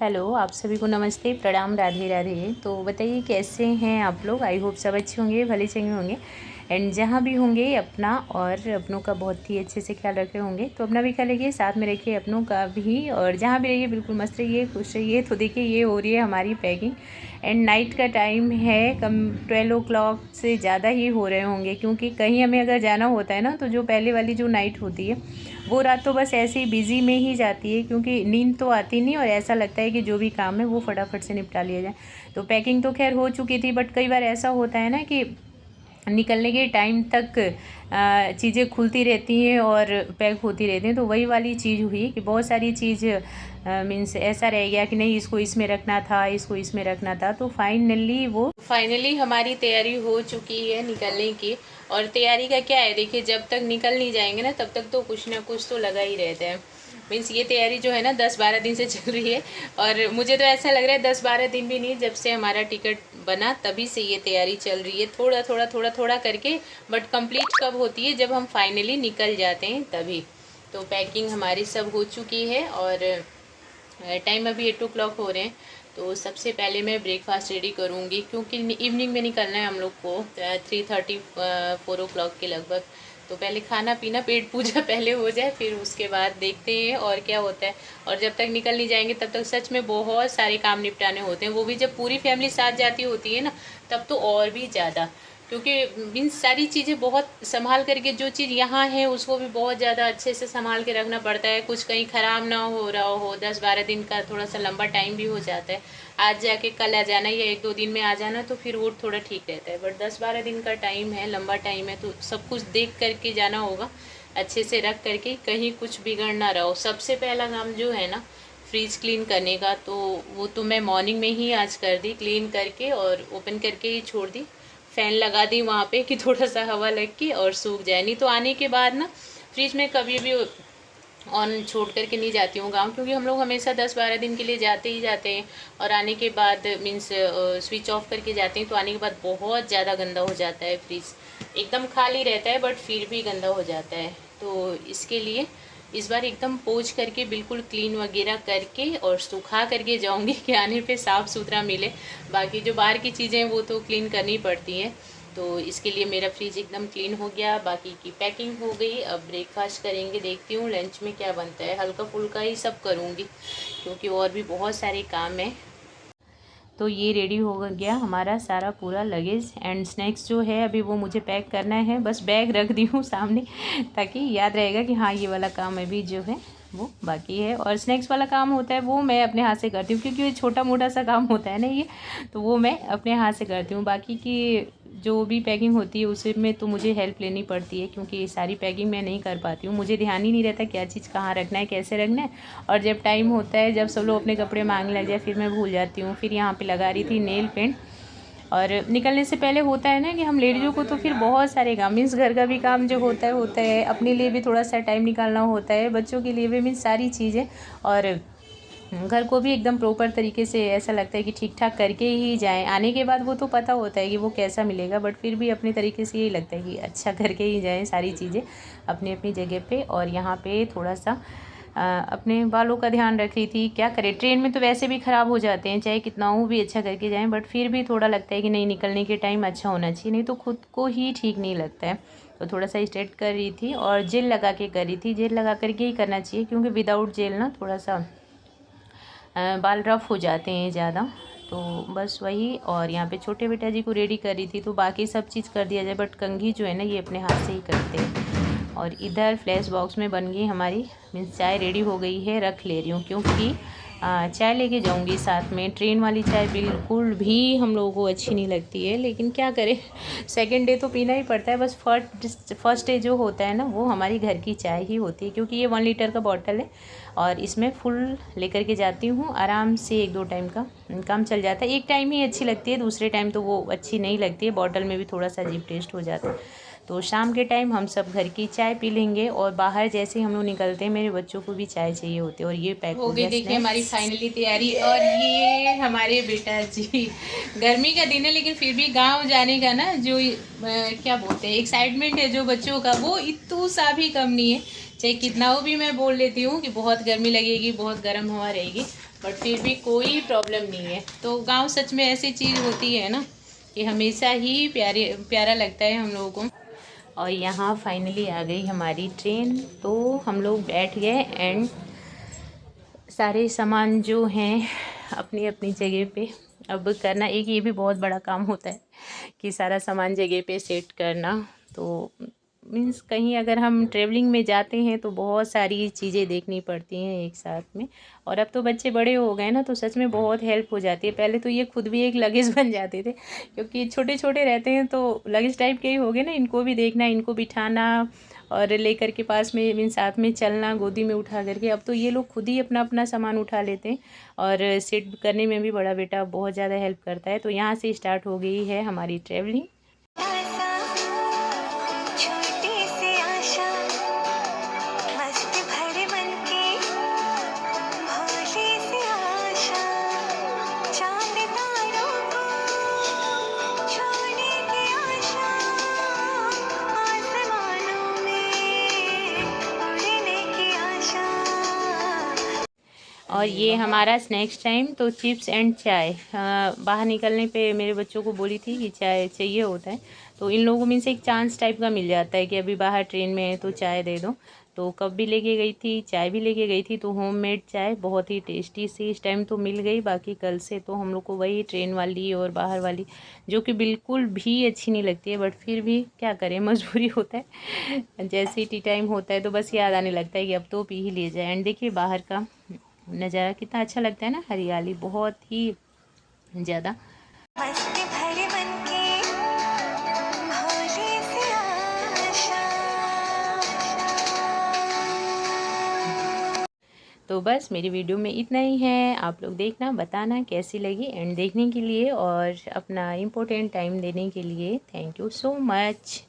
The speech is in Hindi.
हेलो, आप सभी को नमस्ते, प्रणाम, राधे राधे। तो बताइए कैसे हैं आप लोग। आई होप सब अच्छे होंगे, भले चंगे होंगे एंड जहाँ भी होंगे अपना और अपनों का बहुत ही अच्छे से ख्याल रख रहे होंगे। तो अपना भी ख्याल रखिए, साथ में रखिए अपनों का भी, और जहाँ भी रहिए बिल्कुल मस्त रहिए, खुश रहिए। तो देखिए ये हो रही है हमारी पैकिंग एंड नाइट का टाइम है, कम 12 o'clock से ज़्यादा ही हो रहे होंगे, क्योंकि कहीं हमें अगर जाना होता है ना, तो जो पहले वाली जो नाइट होती है वो रात तो बस ऐसे ही बिज़ी में ही जाती है, क्योंकि नींद तो आती नहीं और ऐसा लगता है कि जो भी काम है वो फटाफट से निपटा लिया जाए। तो पैकिंग तो खैर हो चुकी थी, बट कई बार ऐसा होता है ना कि निकलने के टाइम तक चीज़ें खुलती रहती हैं और पैक होती रहती हैं। तो वही वाली चीज़ हुई कि बहुत सारी चीज़ मीन्स ऐसा रह गया कि नहीं इसको इसमें रखना था, इसको इसमें रखना था। तो फाइनली हमारी तैयारी हो चुकी है निकलने की। और तैयारी का क्या है, देखिए जब तक निकल नहीं जाएंगे ना तब तक तो कुछ ना कुछ तो लगा ही रहता है। मीन्स ये तैयारी जो है ना 10-12 दिन से चल रही है, और मुझे तो ऐसा लग रहा है 10-12 दिन भी नहीं, जब से हमारा टिकट बना तभी से ये तैयारी चल रही है, थोड़ा थोड़ा थोड़ा थोड़ा करके। बट कंप्लीट कब होती है, जब हम फाइनली निकल जाते हैं तभी। तो पैकिंग हमारी सब हो चुकी है और टाइम अभी 8 o'clock हो रहे हैं। तो सबसे पहले मैं ब्रेकफास्ट रेडी करूँगी, क्योंकि इवनिंग में निकलना है हम लोग को 3:30 4 o'clock के लगभग। तो पहले खाना पीना पेट पूजा पहले हो जाए, फिर उसके बाद देखते हैं और क्या होता है। और जब तक निकल नहीं जाएंगे तब तक सच में बहुत सारे काम निपटाने होते हैं, वो भी जब पूरी फैमिली साथ जाती होती है ना तब तो और भी ज़्यादा। क्योंकि इन सारी चीज़ें बहुत संभाल करके, जो चीज़ यहाँ है उसको भी बहुत ज़्यादा अच्छे से संभाल के रखना पड़ता है, कुछ कहीं ख़राब ना हो रहा हो। 10-12 दिन का थोड़ा सा लंबा टाइम भी हो जाता है। आज जाके कल आ जाना या 1-2 दिन में आ जाना तो फिर वो थोड़ा ठीक रहता है, बट 10-12 दिन का टाइम है, लंबा टाइम है, तो सब कुछ देख करके जाना होगा, अच्छे से रख करके, कहीं कुछ बिगड़ ना रहो। सबसे पहला काम जो है ना फ्रीज क्लीन करने का, तो वो तो मैं मॉर्निंग में ही आज कर दी, क्लीन करके और ओपन करके ही छोड़ दी। फ़ैन लगा दी वहाँ पे कि थोड़ा सा हवा लग के और सूख जाए। नहीं तो आने के बाद ना फ्रिज में कभी भी ऑन छोड़ करके नहीं जाती हूँ गाँव, क्योंकि हम लोग हमेशा 10-12 दिन के लिए जाते ही जाते हैं, और आने के बाद मीन्स स्विच ऑफ करके जाते हैं, तो आने के बाद बहुत ज़्यादा गंदा हो जाता है फ्रिज। एकदम खाली रहता है बट फिर भी गंदा हो जाता है। तो इसके लिए इस बार एकदम पोंछ करके बिल्कुल क्लीन वगैरह करके और सुखा करके जाऊंगी कि आने पे साफ़ सुथरा मिले। बाकी जो बाहर की चीज़ें हैं वो तो क्लीन करनी पड़ती हैं। तो इसके लिए मेरा फ्रिज एकदम क्लीन हो गया, बाकी की पैकिंग हो गई। अब ब्रेकफास्ट करेंगे, देखती हूँ लंच में क्या बनता है, हल्का फुल्का ही सब करूँगी क्योंकि और भी बहुत सारे काम हैं। तो ये रेडी हो गया हमारा सारा पूरा लगेज एंड स्नैक्स जो है अभी वो मुझे पैक करना है, बस बैग रख दी हूँ सामने ताकि याद रहेगा कि हाँ ये वाला काम अभी जो है वो बाकी है। और स्नैक्स वाला काम होता है वो मैं अपने हाथ से करती हूँ, क्योंकि ये छोटा मोटा सा काम होता है ना ये, तो वो मैं अपने हाथ से करती हूँ। बाकी की जो भी पैकिंग होती है उसमें तो मुझे हेल्प लेनी पड़ती है, क्योंकि सारी पैकिंग मैं नहीं कर पाती हूँ, मुझे ध्यान ही नहीं रहता क्या चीज़ कहाँ रखना है, कैसे रखना है। और जब टाइम होता है, जब सब लोग अपने कपड़े मांगने लग जाए, फिर मैं भूल जाती हूँ। फिर यहाँ पे लगा रही थी नेल पेंट, और निकलने से पहले होता है ना कि हम लेडीज़ों को तो फिर बहुत सारे काम, मीन्स घर का भी काम जो होता है, अपने लिए भी थोड़ा सा टाइम निकालना होता है, बच्चों के लिए भी, मीन्स सारी चीज़ें, और घर को भी एकदम प्रॉपर तरीके से ऐसा लगता है कि ठीक ठाक करके ही जाएं। आने के बाद वो तो पता होता है कि वो कैसा मिलेगा, बट फिर भी अपने तरीके से यही लगता है कि अच्छा करके ही जाएं, सारी चीज़ें अपनी अपनी जगह पे। और यहाँ पे थोड़ा सा अपने बालों का ध्यान रख रही थी। क्या करें, ट्रेन में तो वैसे भी ख़राब हो जाते हैं, चाहे कितना हो भी अच्छा करके जाएं, बट फिर भी थोड़ा लगता है कि नहीं निकलने के टाइम अच्छा होना चाहिए, नहीं तो खुद को ही ठीक नहीं लगता है। तो थोड़ा सा स्ट्रेट कर रही थी और जेल लगा के कर रही थी, जेल लगा करके ही करना चाहिए, क्योंकि विदाउट जेल ना थोड़ा सा बाल रफ़ हो जाते हैं ज़्यादा। तो बस वही। और यहाँ पे छोटे बेटा जी को रेडी कर रही थी, तो बाकी सब चीज़ कर दिया जाए, बट कंघी जो है ना ये अपने हाथ से ही करते हैं। और इधर फ्लैश बॉक्स में बन गई हमारी, मीन्स चाय रेडी हो गई है, रख ले रही हूँ, क्योंकि चाय लेके जाऊँगी साथ में। ट्रेन वाली चाय बिल्कुल भी हम लोगों को अच्छी नहीं लगती है, लेकिन क्या करें, सेकंड डे तो पीना ही पड़ता है। बस फर्स्ट डे जो होता है ना वो हमारी घर की चाय ही होती है, क्योंकि ये 1 लीटर का बॉटल है और इसमें फुल लेकर के जाती हूँ, आराम से 1-2 टाइम का काम चल जाता है। एक टाइम ही अच्छी लगती है, दूसरे टाइम तो वो अच्छी नहीं लगती है, बॉटल में भी थोड़ा सा अजीब टेस्ट हो जाता है। तो शाम के टाइम हम सब घर की चाय पी लेंगे, और बाहर जैसे हम लोग निकलते हैं मेरे बच्चों को भी चाय चाहिए होती है। और ये पैक हो गई, देखिए हमारी फाइनली तैयारी। और ये हमारे बेटा जी, गर्मी का दिन है लेकिन फिर भी गांव जाने का ना जो क्या बोलते हैं एक्साइटमेंट है जो बच्चों का, वो इतू सा भी कम नहीं है। चाहे कितना हो भी मैं बोल लेती हूँ कि बहुत गर्मी लगेगी, बहुत गर्म हवा रहेगी, बट फिर भी कोई प्रॉब्लम नहीं है। तो गांव सच में ऐसी चीज़ होती है ना कि हमेशा ही प्यारा लगता है हम लोगों को। और यहाँ फाइनली आ गई हमारी ट्रेन, तो हम लोग बैठ गए एंड सारे सामान जो हैं अपनी अपनी जगह पे अब करना। एक ये भी बहुत बड़ा काम होता है कि सारा सामान जगह पे सेट करना। तो मीन्स कहीं अगर हम ट्रेवलिंग में जाते हैं तो बहुत सारी चीज़ें देखनी पड़ती हैं एक साथ में। और अब तो बच्चे बड़े हो गए ना, तो सच में बहुत हेल्प हो जाती है। पहले तो ये खुद भी एक लगेज बन जाते थे, क्योंकि छोटे छोटे रहते हैं तो लगेज टाइप के ही हो गए ना। इनको भी देखना, इनको बिठाना और लेकर के पास में मीन साथ में चलना, गोदी में उठा करके। अब तो ये लोग खुद ही अपना अपना सामान उठा लेते हैं और सिट करने में भी बड़ा बेटा बहुत ज़्यादा हेल्प करता है। तो यहाँ से स्टार्ट हो गई है हमारी ट्रैवलिंग। और ये हमारा स्नैक्स टाइम, तो चिप्स एंड चाय। बाहर निकलने पे मेरे बच्चों को बोली थी कि चाय चाहिए होता है, तो इन लोगों में से एक चांस टाइप का मिल जाता है कि अभी बाहर ट्रेन में है तो चाय दे दो। तो कप भी लेके गई थी, चाय भी लेके गई थी। तो होममेड चाय बहुत ही टेस्टी सी इस टाइम तो मिल गई। बाकी कल से तो हम लोग को वही ट्रेन वाली और बाहर वाली, जो कि बिल्कुल भी अच्छी नहीं लगती है, बट फिर भी क्या करें, मजबूरी होता है। जैसे ही टी टाइम होता है तो बस याद आने लगता है कि अब तो पी ही ले जाए। एंड देखिए बाहर का नज़ारा कितना अच्छा लगता है ना, हरियाली बहुत ही ज़्यादा। तो बस मेरी वीडियो में इतना ही है। आप लोग देखना, बताना कैसी लगी। एंड देखने के लिए और अपना इम्पोर्टेंट टाइम देने के लिए थैंक यू सो मच।